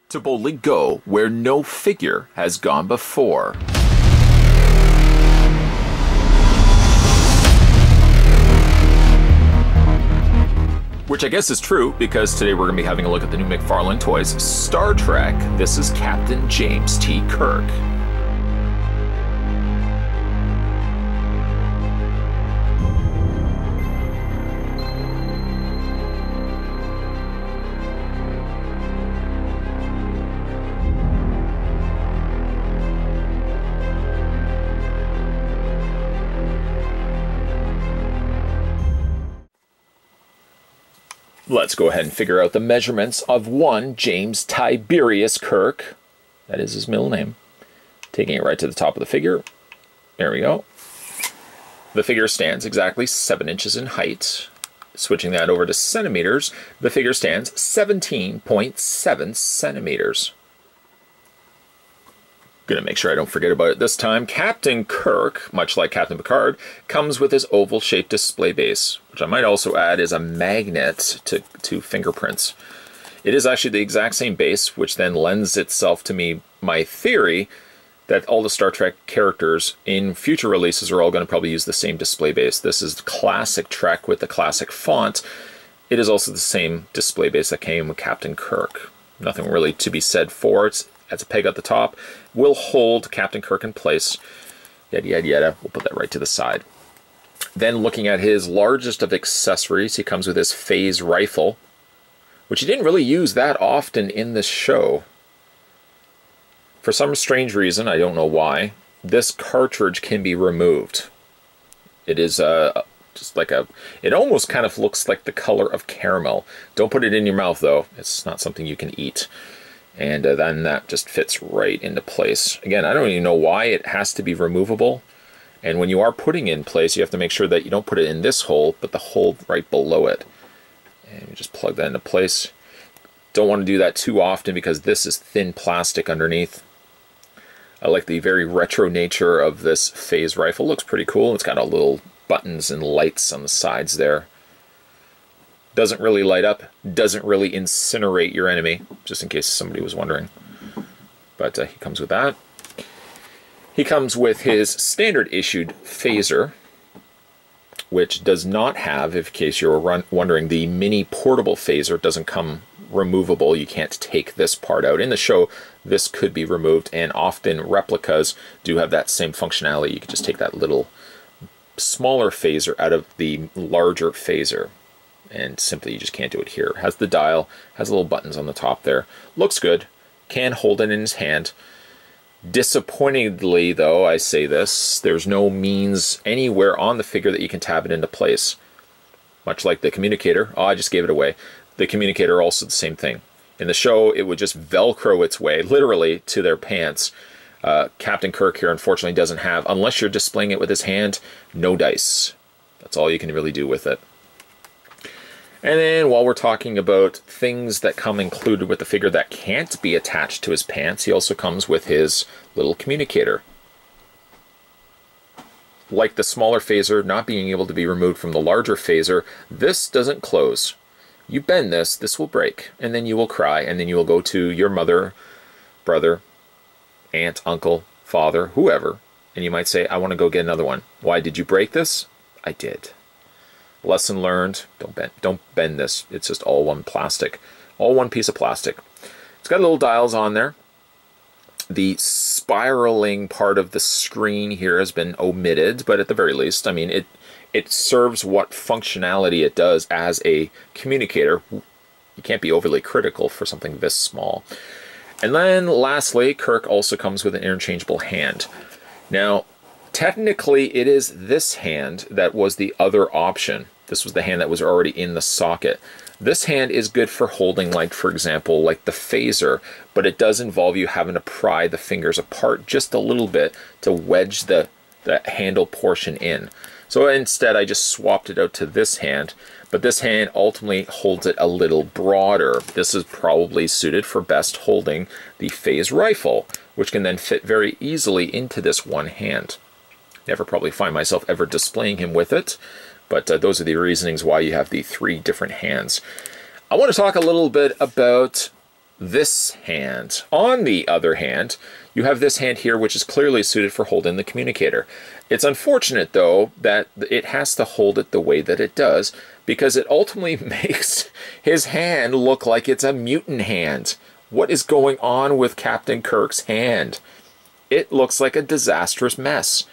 to boldly go where no figure has gone before. Which I guess is true, because today we're going to be having a look at the new McFarlane toys, Star Trek. This is Captain James T. Kirk. Let's go ahead and figure out the measurements of one James Tiberius Kirk. That is his middle name. Taking it right to the top of the figure. There we go. The figure stands exactly 7 inches in height. Switching that over to centimeters, the figure stands 17.7 centimeters. Gonna make sure I don't forget about it this time. Captain Kirk, much like Captain Picard, comes with his oval-shaped display base, which I might also add is a magnet to fingerprints. It is actually the exact same base, which then lends itself to my theory that all the Star Trek characters in future releases are all going to probably use the same display base. This is classic Trek with the classic font. It is also the same display base that came with Captain Kirk. Nothing really to be said for it. As a peg at the top, will hold Captain Kirk in place. Yada, yada, yada. We'll put that right to the side. Then looking at his largest of accessories, he comes with his phase rifle, which he didn't really use that often in this show. For some strange reason, I don't know why, this cartridge can be removed. It is just like it almost kind of looks like the color of caramel. Don't put it in your mouth though. It's not something you can eat. And then that just fits right into place. Again, I don't even know why it has to be removable. And when you are putting it in place, you have to make sure that you don't put it in this hole, but the hole right below it. And you just plug that into place. Don't want to do that too often because this is thin plastic underneath. I like the very retro nature of this phase rifle. Looks pretty cool. It's got all little buttons and lights on the sides there. Doesn't really light up, doesn't really incinerate your enemy, just in case somebody was wondering. But he comes with that. He comes with his standard issued phaser, which does not have, in case you were wondering, the mini portable phaser doesn't come removable. You can't take this part out. In the show, this could be removed, and often replicas do have that same functionality. You can just take that little smaller phaser out of the larger phaser. And simply you just can't do it here. Has the dial, has little buttons on the top there. Looks good. Can hold it in his hand. Disappointingly, though, I say this, there's no means anywhere on the figure that you can tab it into place. Much like the Communicator. Oh, I just gave it away. The Communicator also the same thing. In the show, it would just Velcro its way, literally, to their pants. Captain Kirk here, unfortunately, doesn't have, unless you're displaying it with his hand, no dice. That's all you can really do with it. And then while we're talking about things that come included with the figure that can't be attached to his pants, he also comes with his little communicator. Like the smaller phaser not being able to be removed from the larger phaser, this doesn't close. You bend this will break, and then you will cry, and then you will go to your mother, brother, aunt, uncle, father, whoever, and you might say, I want to go get another one. Why did you break this? I did. Lesson learned, don't bend this. It's just all one plastic. All one piece of plastic. It's got little dials on there. The spiraling part of the screen here has been omitted, but at the very least, I mean, it serves what functionality it does as a communicator. You can't be overly critical for something this small. And then lastly, Kirk also comes with an interchangeable hand. Now, technically, it is this hand that was the other option. This was the hand that was already in the socket. This hand is good for holding, like, for example, like the phaser, but it does involve you having to pry the fingers apart just a little bit to wedge the handle portion in. So instead, I just swapped it out to this hand, but this hand ultimately holds it a little broader. This is probably suited for best holding the phase rifle, which can then fit very easily into this one hand. Never probably find myself ever displaying him with it, but those are the reasonings why you have the 3 different hands. I want to talk a little bit about this hand. On the other hand, you have this hand here, which is clearly suited for holding the communicator. It's unfortunate, though, that it has to hold it the way that it does, because it ultimately makes his hand look like it's a mutant hand. What is going on with Captain Kirk's hand? It looks like a disastrous mess.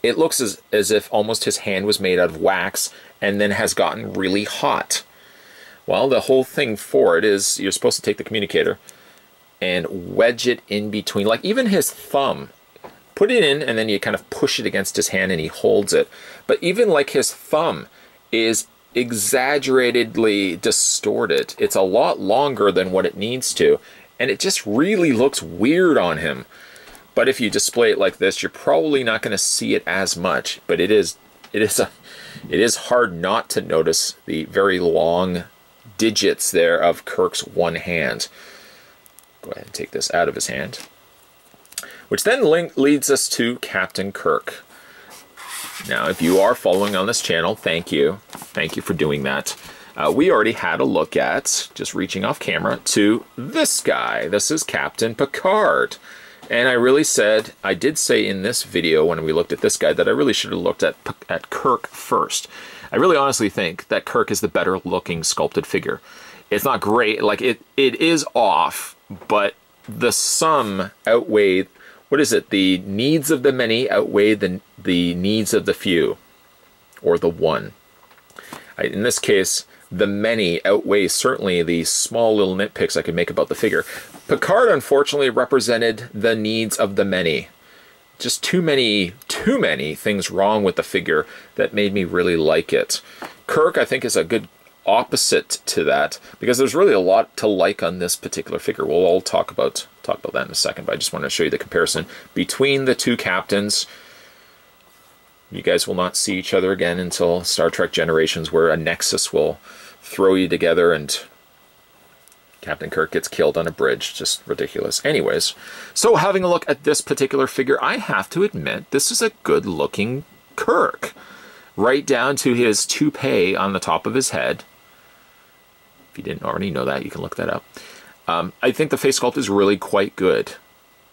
It looks as if almost his hand was made out of wax and then has gotten really hot. Well, the whole thing for it is you're supposed to take the communicator and wedge it in between, like even his thumb. Put it in and then you kind of push it against his hand and he holds it. But even like his thumb is exaggeratedly distorted. It's a lot longer than what it needs to, and it just really looks weird on him. But if you display it like this, you're probably not going to see it as much. But it is hard not to notice the very long digits there of Kirk's one hand. Go ahead and take this out of his hand. Which then leads us to Captain Kirk. Now, if you are following on this channel, thank you. Thank you for doing that. We already had a look at, just reaching off camera, to this guy. This is Captain Picard. And I did say in this video when we looked at this guy that I really should have looked at Kirk first. I really honestly think that Kirk is the better looking sculpted figure. It's not great, like it is off, but the sum outweighed, what is it? The needs of the many outweigh the needs of the few, or the one. In this case, the many outweigh certainly the small little nitpicks I could make about the figure. Picard, unfortunately, represented the needs of the many. Just too many things wrong with the figure that made me really like it. Kirk, I think, is a good opposite to that, because there's really a lot to like on this particular figure. We'll all talk about that in a second, but I just want to show you the comparison between the two captains. You guys will not see each other again until Star Trek Generations, where a nexus will throw you together and Captain Kirk gets killed on a bridge. Just ridiculous. Anyways, so having a look at this particular figure, I have to admit this is a good looking Kirk. Right down to his toupee on the top of his head. If you didn't already know that, you can look that up. I think the face sculpt is really quite good.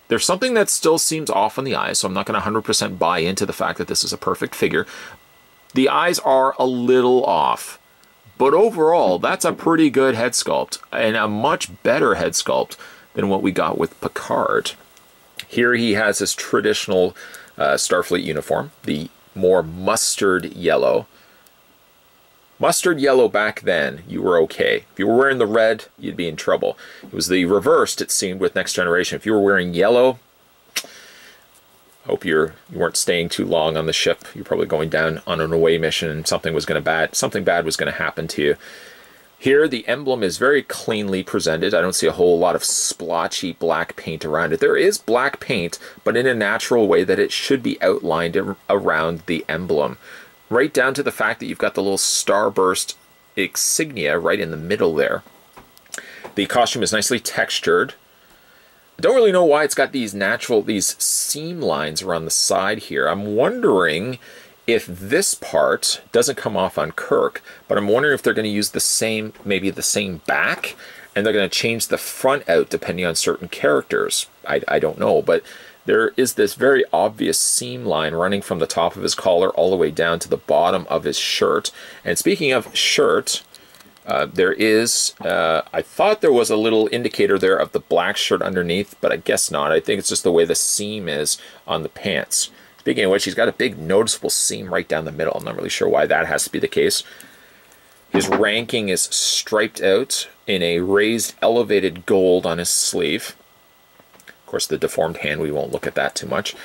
There's something that still seems off on the eyes, so I'm not going to 100% buy into the fact that this is a perfect figure. The eyes are a little off. But overall, that's a pretty good head sculpt, and a much better head sculpt than what we got with Picard. Here he has his traditional Starfleet uniform, the more mustard yellow. Mustard yellow back then, you were okay. If you were wearing the red, you'd be in trouble. It was the reversed, it seemed, with Next Generation. If you were wearing yellow, hope you weren't staying too long on the ship. You're probably going down on an away mission and something bad was going to happen to you. Here, the emblem is very cleanly presented. I don't see a whole lot of splotchy black paint around it. There is black paint, but in a natural way that it should be outlined around the emblem. Right down to the fact that you've got the little starburst insignia right in the middle there. The costume is nicely textured. I don't really know why it's got these seam lines around the side here. I'm wondering if this part doesn't come off on Kirk, but I'm wondering if they're going to use maybe the same back, and they're going to change the front out depending on certain characters. I don't know, but there is this very obvious seam line running from the top of his collar all the way down to the bottom of his shirt. And speaking of shirt, there is, I thought there was a little indicator there of the black shirt underneath, but I guess not. I think it's just the way the seam is on the pants. Speaking of which, he's got a big noticeable seam right down the middle. I'm not really sure why that has to be the case. His ranking is striped out in a raised, elevated gold on his sleeve. Of course, the deformed hand, we won't look at that too much.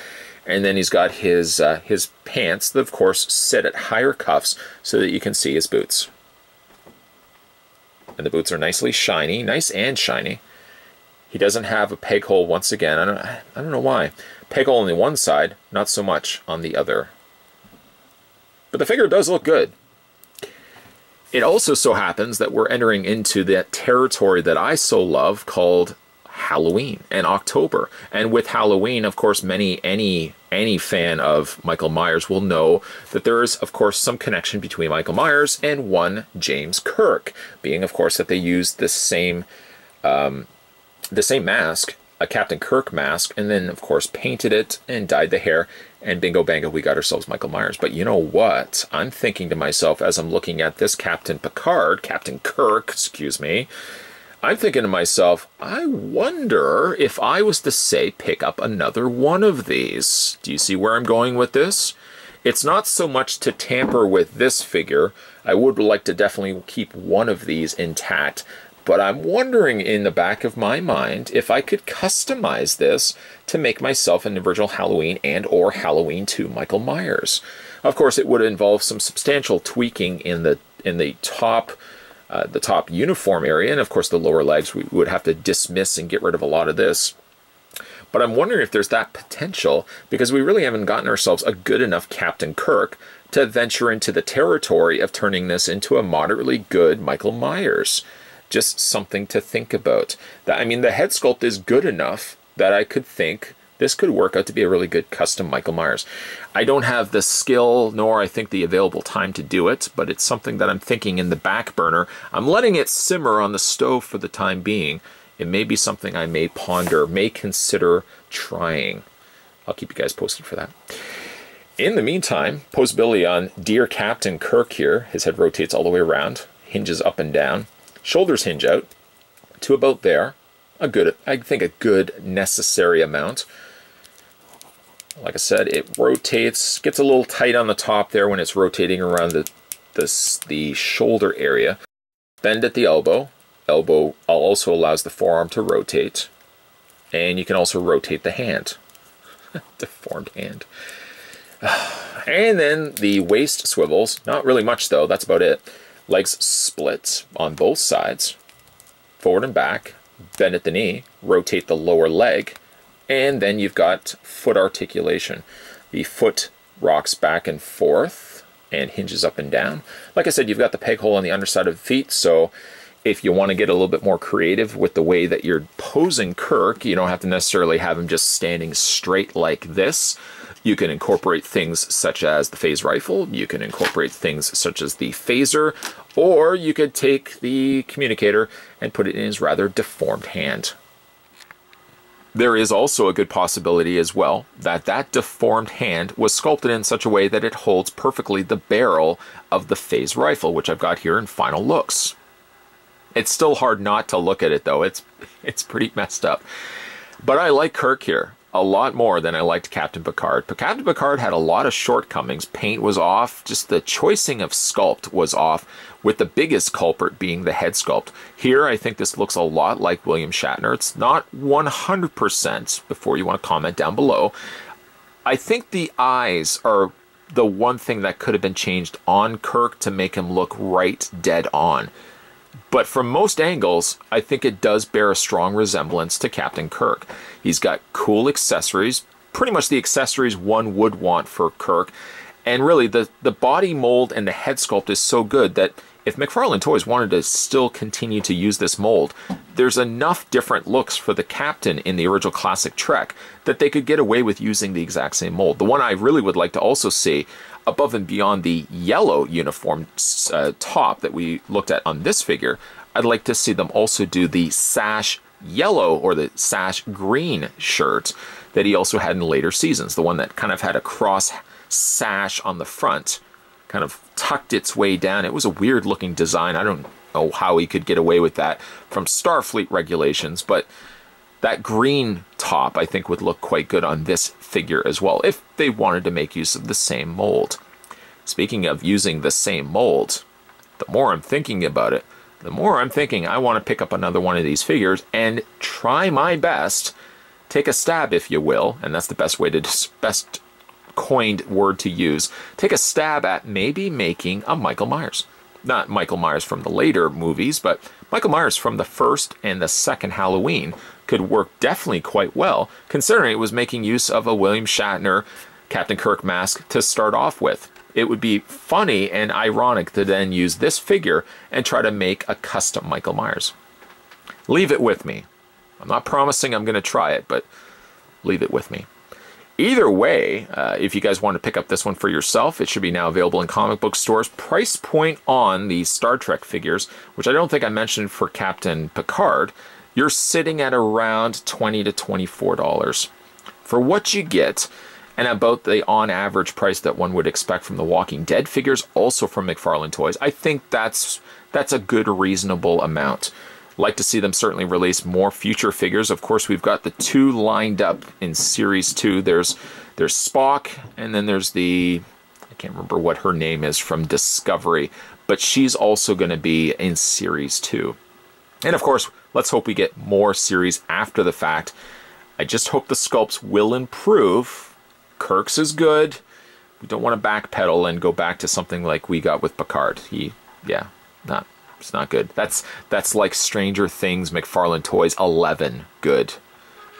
And then he's got his pants that, of course, sit at higher cuffs so that you can see his boots. And the boots are nicely shiny, nice and shiny. He doesn't have a peg hole once again. I don't know why. Peg hole on the one side, not so much on the other. But the figure does look good. It also so happens that we're entering into that territory that I so love called Halloween and October. And with Halloween, of course, any fan of Michael Myers will know that there is, of course, some connection between Michael Myers and one James Kirk, being, of course, that they use the same the same mask, a Captain Kirk mask, and then, of course, painted it and dyed the hair, and bingo bango, we got ourselves Michael Myers. But you know what? I'm thinking to myself as I'm looking at this Captain Kirk, excuse me, I'm thinking to myself, I wonder if I was to say pick up another one of these. Do you see where I'm going with this? It's not so much to tamper with this figure. I would like to definitely keep one of these intact, but I'm wondering in the back of my mind if I could customize this to make myself an original Halloween and or Halloween 2 Michael Myers. Of course, it would involve some substantial tweaking in the top uniform area, and of course the lower legs we would have to dismiss and get rid of a lot of this. But I'm wondering if there's that potential, because we really haven't gotten ourselves a good enough Captain Kirk to venture into the territory of turning this into a moderately good Michael Myers. Just something to think about. I mean, the head sculpt is good enough that I could think this could work out to be a really good custom Michael Myers. I don't have the skill, nor I think the available time to do it, but it's something that I'm thinking in the back burner. I'm letting it simmer on the stove for the time being. It may be something I may ponder, may consider trying. I'll keep you guys posted for that. In the meantime, posability on Dear Captain Kirk here. His head rotates all the way around, hinges up and down. Shoulders hinge out to about there. I think a good necessary amount. Like I said, it rotates, gets a little tight on the top there when it's rotating around the shoulder area. Bend at the elbow. Elbow also allows the forearm to rotate. And you can also rotate the hand. Deformed hand. And then the waist swivels. Not really much though, that's about it. Legs split on both sides, forward and back, bend at the knee, rotate the lower leg, and then you've got foot articulation. The foot rocks back and forth and hinges up and down. Like I said, you've got the peg hole on the underside of the feet, so if you want to get a little bit more creative with the way that you're posing Kirk, you don't have to necessarily have him just standing straight like this. You can incorporate things such as the phase rifle, you can incorporate things such as the phaser, or you could take the communicator and put it in his rather deformed hand. There is also a good possibility as well that that deformed hand was sculpted in such a way that it holds perfectly the barrel of the phase rifle, which I've got here in final looks. It's still hard not to look at it though, it's pretty messed up. But I like Kirk here a lot more than I liked Captain Picard. But Captain Picard had a lot of shortcomings. Paint was off, just the choicing of sculpt was off, with the biggest culprit being the head sculpt. Here, I think this looks a lot like William Shatner. It's not 100%, before you want to comment down below. I think the eyes are the one thing that could have been changed on Kirk to make him look right dead on. But from most angles, I think it does bear a strong resemblance to Captain Kirk. He's got cool accessories, pretty much the accessories one would want for Kirk. And really, the body mold and the head sculpt is so good that if McFarlane Toys wanted to still continue to use this mold, there's enough different looks for the Captain in the original classic Trek that they could get away with using the exact same mold. The one I really would like to also see, above and beyond the yellow uniform top that we looked at on this figure, I'd like to see them also do the sash yellow or the sash green shirt that he also had in later seasons. The one that kind of had a cross sash on the front, kind of tucked its way down. It was a weird looking design. I don't know how he could get away with that from Starfleet regulations, but that green top I think would look quite good on this figure as well, if they wanted to make use of the same mold. Speaking of using the same mold, the more I'm thinking about it, the more I'm thinking I want to pick up another one of these figures and try my best, take a stab if you will, and that's the best way to best coined word to use, take a stab at maybe making a Michael Myers. Not Michael Myers from the later movies, but Michael Myers from the first and the second Halloween could work definitely quite well, considering it was making use of a William Shatner Captain Kirk mask to start off with. It would be funny and ironic to then use this figure and try to make a custom Michael Myers. Leave it with me. I'm not promising I'm going to try it, but leave it with me. Either way, if you guys want to pick up this one for yourself, it should be now available in comic book stores. Price point on the Star Trek figures, which I don't think I mentioned for Captain Picard, you're sitting at around $20 to $24 for what you get, and about the on average price that one would expect from the Walking Dead figures, also from McFarlane Toys. I think that's a good, reasonable amount. Like to see them certainly release more future figures. Of course, we've got the 2 lined up in Series 2. There's Spock, and then there's the, I can't remember what her name is, from Discovery, but she's also going to be in Series 2. And of course, let's hope we get more series after the fact. I just hope the sculpts will improve. Kirk's is good. We don't want to backpedal and go back to something like we got with Picard. It's not good. That's like Stranger Things McFarlane Toys 11 good.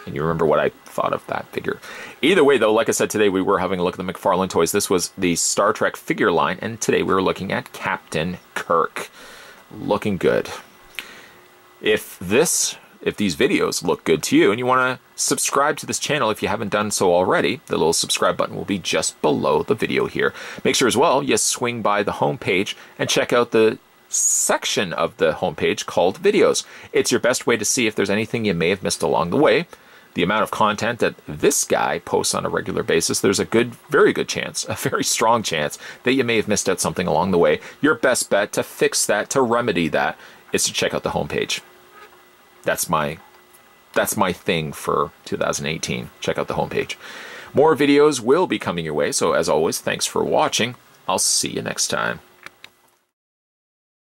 And you remember what I thought of that figure. Either way, though, like I said, today we were having a look at the McFarlane Toys. This was the Star Trek figure line, and today we were looking at Captain Kirk. Looking good. If these videos look good to you and you want to subscribe to this channel if you haven't done so already, the little subscribe button will be just below the video here. Make sure as well you swing by the homepage and check out the section of the homepage called videos. It's your best way to see if there's anything you may have missed along the way. The amount of content that this guy posts on a regular basis, there's a very good chance, a very strong chance that you may have missed out something along the way. Your best bet to fix that, to remedy that, is to check out the homepage. That's my thing for 2018. Check out the homepage. More videos will be coming your way, so as always, thanks for watching. I'll see you next time.